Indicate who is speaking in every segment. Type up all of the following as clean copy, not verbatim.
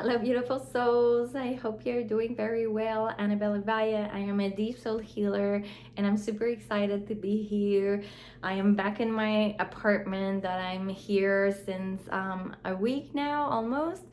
Speaker 1: Hello, beautiful souls. I hope you're doing very well. Annabella Vaya. I am a deep soul healer, and I'm super excited to be here. I am back in my apartment that I'm here since a week now, almost.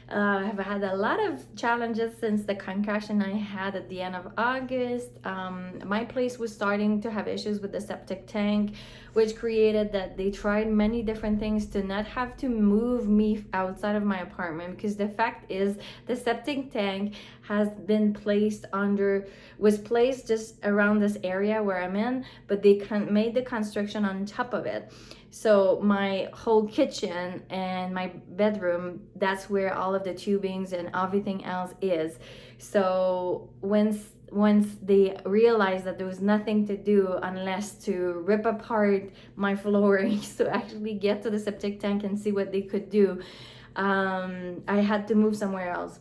Speaker 1: I've had a lot of challenges since the concussion I had at the end of August. My place was starting to have issues with the septic tank, which created that they tried many different things to not have to move me outside of my apartment, because the fact is the septic tank has been was placed just around this area where I'm in, but they made the construction on top of it. So my whole kitchen and my bedroom, that's where all of the tubings and everything else is. So once they realized that there was nothing to do unless to rip apart my flooring to actually get to the septic tank and see what they could do, I had to move somewhere else.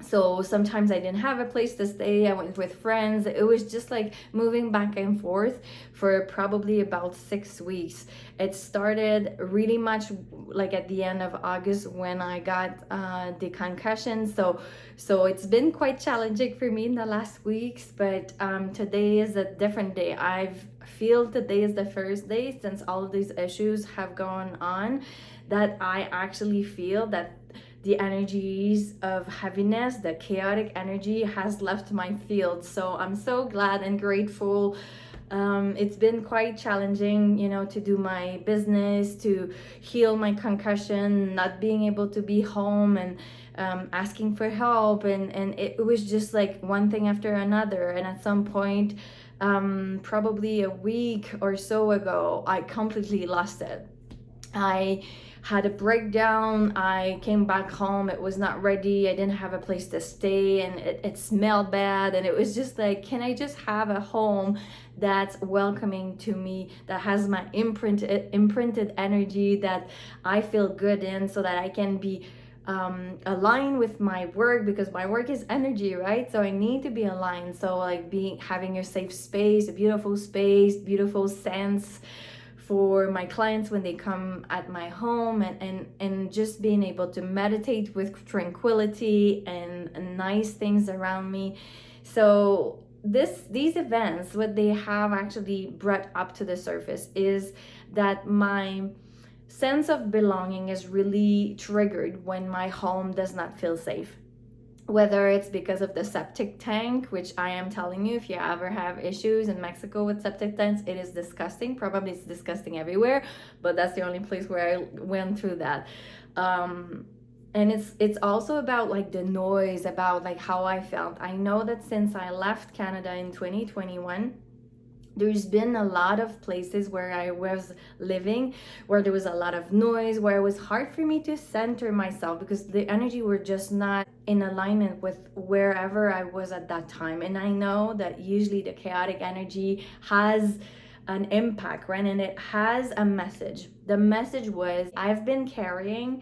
Speaker 1: So sometimes I didn't have a place to stay. I went with friends. It was just like moving back and forth for probably about 6 weeks. It started really much like at the end of August when I got the concussion. So it's been quite challenging for me in the last weeks, but today is a different day. I feel today is the first day since all of these issues have gone on that I actually feel that the energies of heaviness, the chaotic energy has left my field. So I'm so glad and grateful. It's been quite challenging, to do my business, to heal my concussion, not being able to be home and asking for help. And it was just like one thing after another. And at some point, probably a week or so ago, I completely lost it. I had a breakdown. I came back home. It was not ready. I didn't have a place to stay, and it smelled bad. And it was just like, can I just have a home that's welcoming to me, that has my imprinted energy, that I feel good in, so that I can be aligned with my work, because my work is energy, right? So I need to be aligned. So like having a safe space, a beautiful space, beautiful scents for my clients when they come at my home, and just being able to meditate with tranquility and nice things around me. So these events, what they have actually brought up to the surface is that my sense of belonging is really triggered when my home does not feel safe, whether it's because of the septic tank, which I am telling you, if you ever have issues in Mexico with septic tanks, it is disgusting. Probably it's disgusting everywhere, but that's the only place where I went through that. And it's also about like the noise, about like how I felt. I know that since I left Canada in 2021, there's been a lot of places where I was living where there was a lot of noise, where it was hard for me to center myself, because the energy were just not in alignment with wherever I was at that time. And I know that usually the chaotic energy has an impact, right? And it has a message. The message was, I've been carrying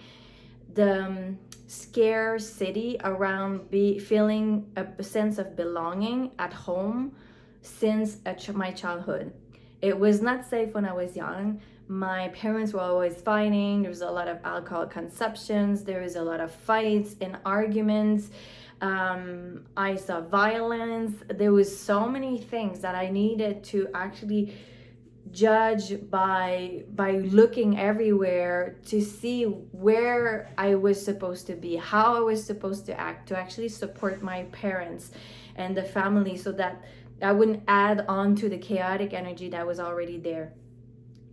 Speaker 1: the scarcity around feeling a sense of belonging at home since my childhood. It was not safe when I was young. My parents were always fighting. There was a lot of alcohol consumptions. There was a lot of fights and arguments. I saw violence. There was so many things that I needed to actually judge by looking everywhere to see where I was supposed to be, how I was supposed to act, to actually support my parents and the family, so that I wouldn't add on to the chaotic energy that was already there.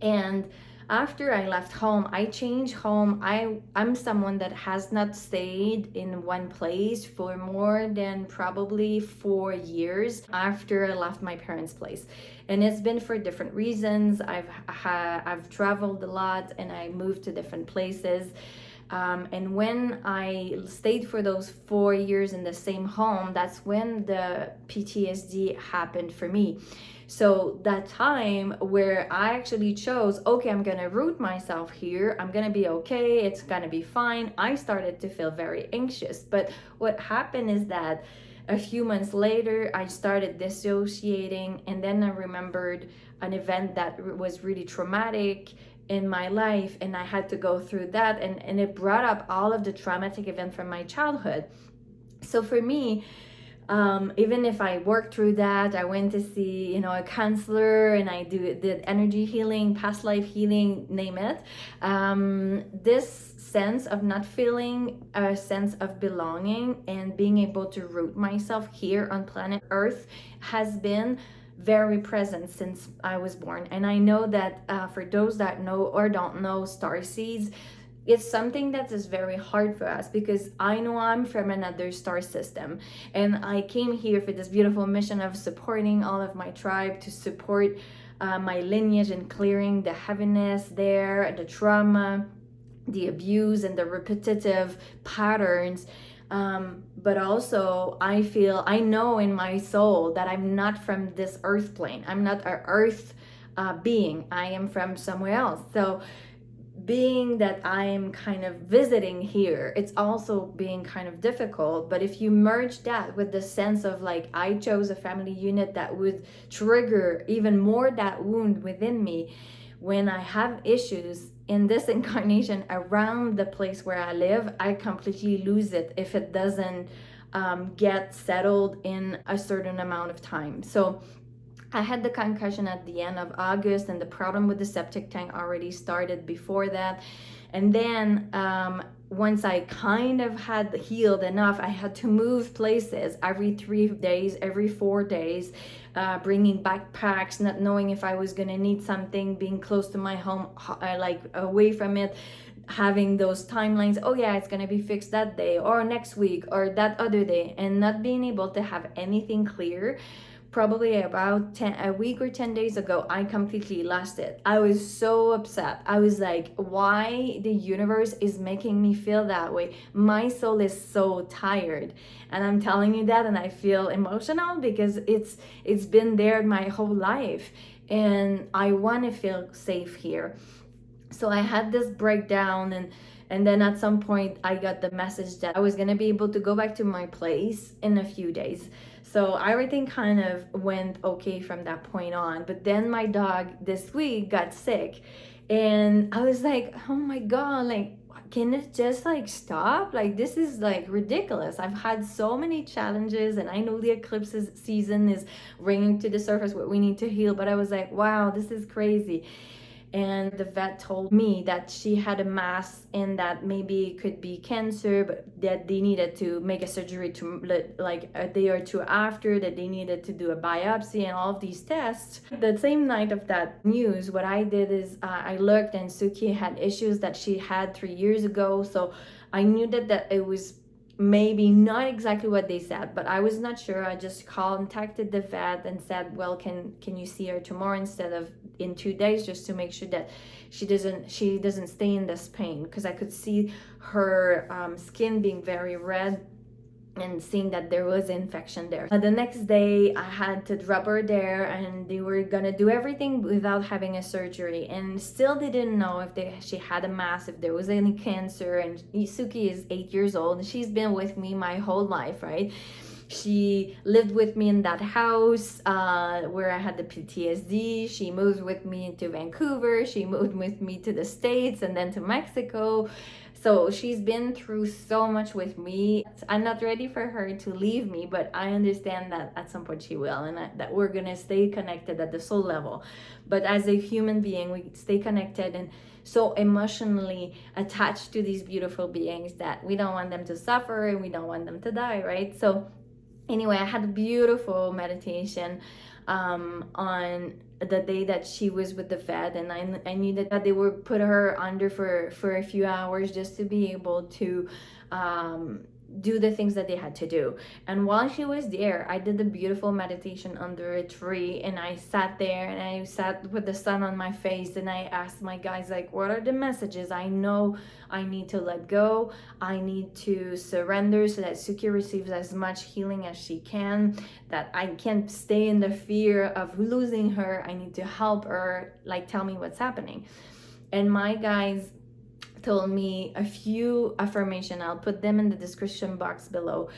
Speaker 1: And after I left home, I changed home. I'm someone that has not stayed in one place for more than probably 4 years after I left my parents' place. And it's been for different reasons. I've traveled a lot, and I moved to different places. And when I stayed for those 4 years in the same home, that's when the PTSD happened for me. So that time where I actually chose, okay, I'm gonna root myself here, I'm gonna be okay, it's gonna be fine, I started to feel very anxious. But what happened is that a few months later, I started dissociating, and then I remembered an event that was really traumatic, in my life, and I had to go through that, and it brought up all of the traumatic events from my childhood. So for me, even if I worked through that, I went to see, a counselor, and I did energy healing, past life healing, name it. This sense of not feeling a sense of belonging and being able to root myself here on planet Earth has been very present since I was born. And I know that for those that know or don't know star seeds, it's something that is very hard for us, because I know I'm from another star system, and I came here for this beautiful mission of supporting all of my tribe, to support my lineage and clearing the heaviness there, the trauma, the abuse, and the repetitive patterns. But also, I know in my soul that I'm not from this earth plane. I'm not an earth being. I am from somewhere else. So being that I'm kind of visiting here, it's also being kind of difficult. But if you merge that with the sense of like, I chose a family unit that would trigger even more that wound within me, when I have issues in this incarnation around the place where I live, I completely lose it if it doesn't get settled in a certain amount of time. So I had the concussion at the end of August, and the problem with the septic tank already started before that. And then once I kind of had healed enough, I had to move places every 3 days, every 4 days, bringing backpacks, not knowing if I was going to need something, being close to my home, like away from it, having those timelines. Oh yeah, it's going to be fixed that day or next week or that other day, and not being able to have anything clear. Probably about a week or 10 days ago, I completely lost it. I was so upset. I was like, why the universe is making me feel that way? My soul is so tired. And I'm telling you that, and I feel emotional because it's been there my whole life, and I want to feel safe here. So I had this breakdown, and then at some point I got the message that I was going to be able to go back to my place in a few days. So everything kind of went okay from that point on. But then my dog this week got sick, and I was like, oh my god, like, can it just like stop? Like, this is like ridiculous. I've had so many challenges, and I know the eclipses season is bringing to the surface what we need to heal, but I was like, wow, this is crazy. And the vet told me that she had a mass, and that maybe it could be cancer, but that they needed to make a surgery to, like, a day or two after, that they needed to do a biopsy and all of these tests. The same night of that news, what I did is I looked, and Suki had issues that she had 3 years ago. So I knew that it was maybe not exactly what they said, but I was not sure. I just contacted the vet and said, well, can you see her tomorrow instead of in 2 days, just to make sure that she doesn't stay in this pain, because I could see her skin being very red, and seeing that there was infection there. The next day I had to drop her there, and they were gonna do everything without having a surgery, and still they didn't know if she had a mass, if there was any cancer. And Suki is 8 years old, and she's been with me my whole life, right? She lived with me in that house where I had the PTSD. She moved with me to Vancouver. She moved with me to the States and then to Mexico. So she's been through so much with me. I'm not ready for her to leave me, but I understand that at some point she will, and that we're gonna stay connected at the soul level. But as a human being, we stay connected and so emotionally attached to these beautiful beings that we don't want them to suffer, and we don't want them to die, right? So anyway, I had a beautiful meditation on the day that she was with the vet, and I knew that they would put her under for a few hours just to be able to do the things that they had to do. And while she was there, I did a beautiful meditation under a tree, and I sat there and I sat with the sun on my face, and I asked my guys, like, what are the messages? I know I need to let go, I need to surrender so that Suki receives as much healing as she can, that I can't stay in the fear of losing her, I need to help her, like, tell me what's happening. And my guys told me a few affirmation. I'll put them in the description box below,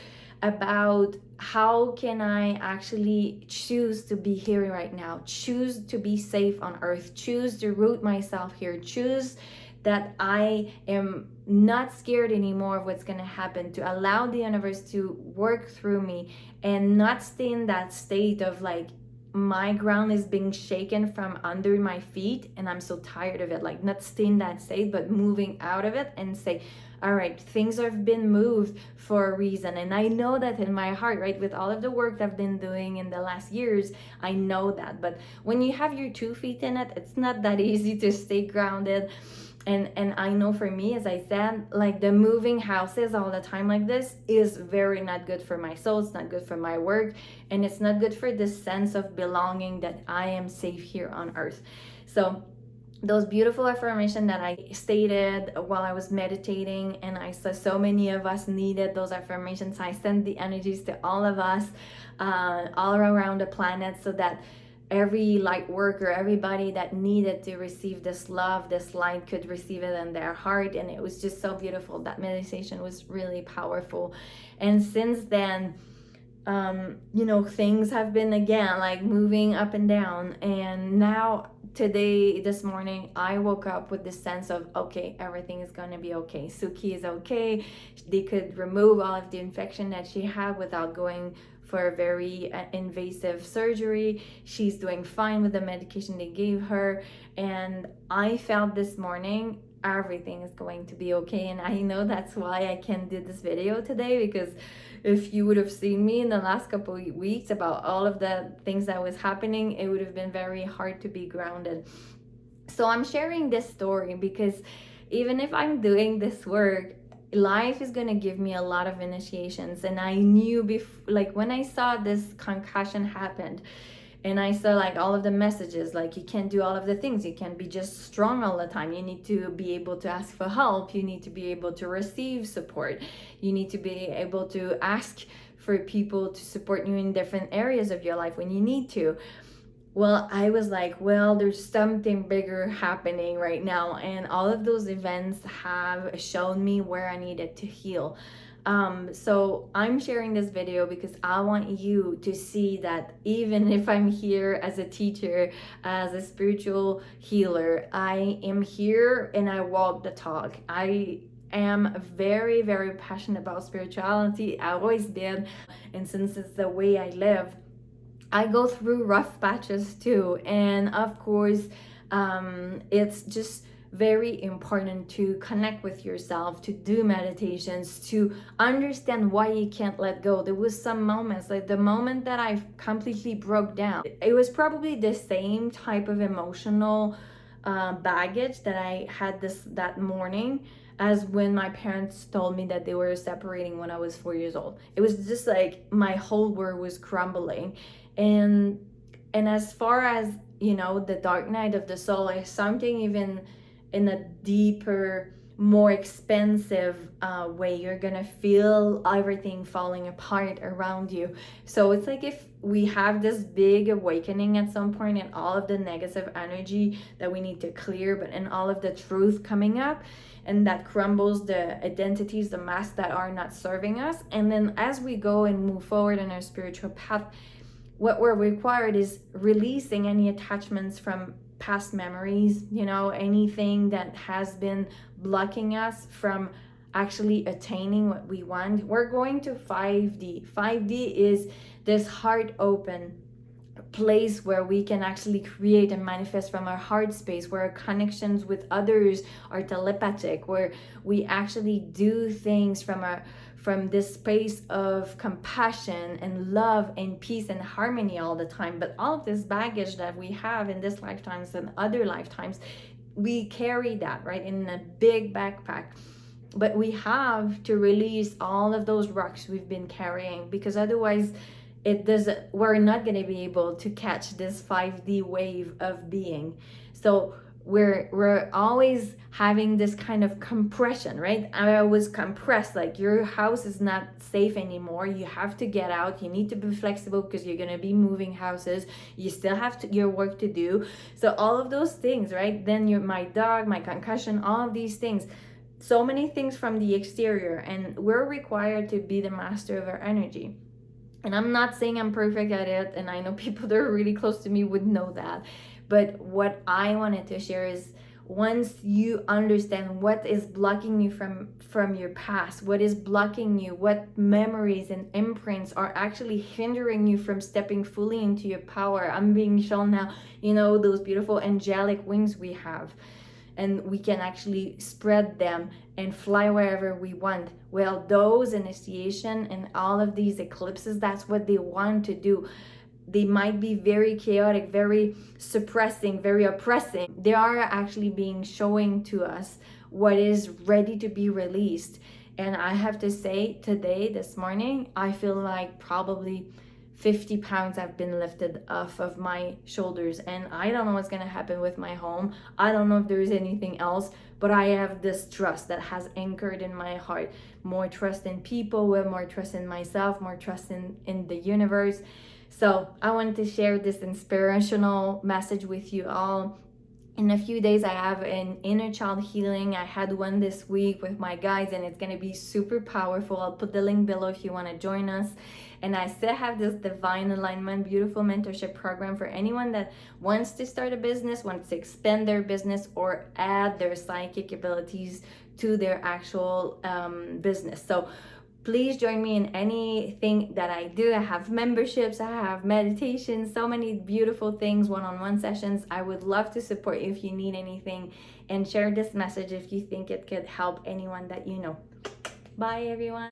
Speaker 1: about how can I actually choose to be here right now, choose to be safe on earth, choose to root myself here, choose that I am not scared anymore of what's going to happen, to allow the universe to work through me and not stay in that state of like my ground is being shaken from under my feet and I'm so tired of it. Like, not stay in that state, but moving out of it and say, all right, things have been moved for a reason. And I know that in my heart, right, with all of the work I've been doing in the last years, I know that. But when you have your 2 feet in it, it's not that easy to stay grounded. And I know for me, as I said, like the moving houses all the time like this is very not good for my soul. It's not good for my work, and it's not good for the sense of belonging that I am safe here on earth. So those beautiful affirmations that I stated while I was meditating, and I saw so many of us needed those affirmations. I sent the energies to all of us, all around the planet, so that every light worker, everybody that needed to receive this love, this light, could receive it in their heart. And it was just so beautiful. That meditation was really powerful. And since then, things have been again like moving up and down. And now today, this morning, I woke up with this sense of, okay, everything is going to be okay. Suki is okay. They could remove all of the infection that she had without going for a very invasive surgery. She's doing fine with the medication they gave her. And I felt this morning everything is going to be okay. And I know that's why I can do this video today, because if you would have seen me in the last couple of weeks about all of the things that was happening, it would have been very hard to be grounded. So I'm sharing this story because even if I'm doing this work, life is going to give me a lot of initiations. And I knew like when I saw this concussion happened, and I saw like all of the messages, like you can't do all of the things, you can't be just strong all the time, you need to be able to ask for help, you need to be able to receive support, you need to be able to ask for people to support you in different areas of your life when you need to. Well, I was like, well, there's something bigger happening right now, and all of those events have shown me where I needed to heal. So I'm sharing this video because I want you to see that even if I'm here as a teacher, as a spiritual healer, I am here and I walk the talk. I am very, very passionate about spirituality. I always been, and since it's the way I live, I go through rough patches too. And of course, it's just very important to connect with yourself, to do meditations, to understand why you can't let go. There was some moments, like the moment that I completely broke down, it was probably the same type of emotional baggage that I had that morning as when my parents told me that they were separating when I was 4 years old. It was just like my whole world was crumbling. And as far as the dark night of the soul is something even in a deeper, more expensive way. You're gonna feel everything falling apart around you. So it's like if we have this big awakening at some point, and all of the negative energy that we need to clear, but in all of the truth coming up, and that crumbles the identities, the masks that are not serving us. And then as we go and move forward in our spiritual path, what we're required is releasing any attachments from past memories, anything that has been blocking us from actually attaining what we want. We're going to 5D. 5D is this heart open place where we can actually create and manifest from our heart space, where our connections with others are telepathic, where we actually do things from this space of compassion and love and peace and harmony all the time. But all of this baggage that we have in this lifetimes and other lifetimes, we carry that right in a big backpack. But we have to release all of those rocks we've been carrying, because otherwise we're not going to be able to catch this 5D wave of being. So we're always having this kind of compression, right? I was compressed, like your house is not safe anymore, you have to get out, you need to be flexible because you're going to be moving houses, you still have your work to do. So all of those things, right? Then my dog, my concussion, all of these things, so many things from the exterior, and we're required to be the master of our energy. And I'm not saying I'm perfect at it, and I know people that are really close to me would know that. But what I wanted to share is, once you understand what is blocking you from your past, what is blocking you, what memories and imprints are actually hindering you from stepping fully into your power. I'm being shown now, those beautiful angelic wings we have, and we can actually spread them and fly wherever we want. Well, those initiation and all of these eclipses, that's what they want to do. They might be very chaotic, very suppressing, very oppressing. They are actually being showing to us what is ready to be released. And I have to say, today, this morning, I feel like probably 50 pounds have been lifted off of my shoulders, and I don't know what's going to happen with my home. I don't know if there is anything else, but I have this trust that has anchored in my heart. More trust in people, with more trust in myself, more trust in the universe. So I wanted to share this inspirational message with you all. In a few days, I have an inner child healing. I had one this week with my guides, and it's going to be super powerful. I'll put the link below if you want to join us. And I still have this divine alignment, beautiful mentorship program for anyone that wants to start a business, wants to expand their business, or add their psychic abilities to their actual business. So please join me in anything that I do. I have memberships, I have meditations, so many beautiful things, one-on-one sessions. I would love to support you if you need anything, and share this message if you think it could help anyone that you know. Bye, everyone.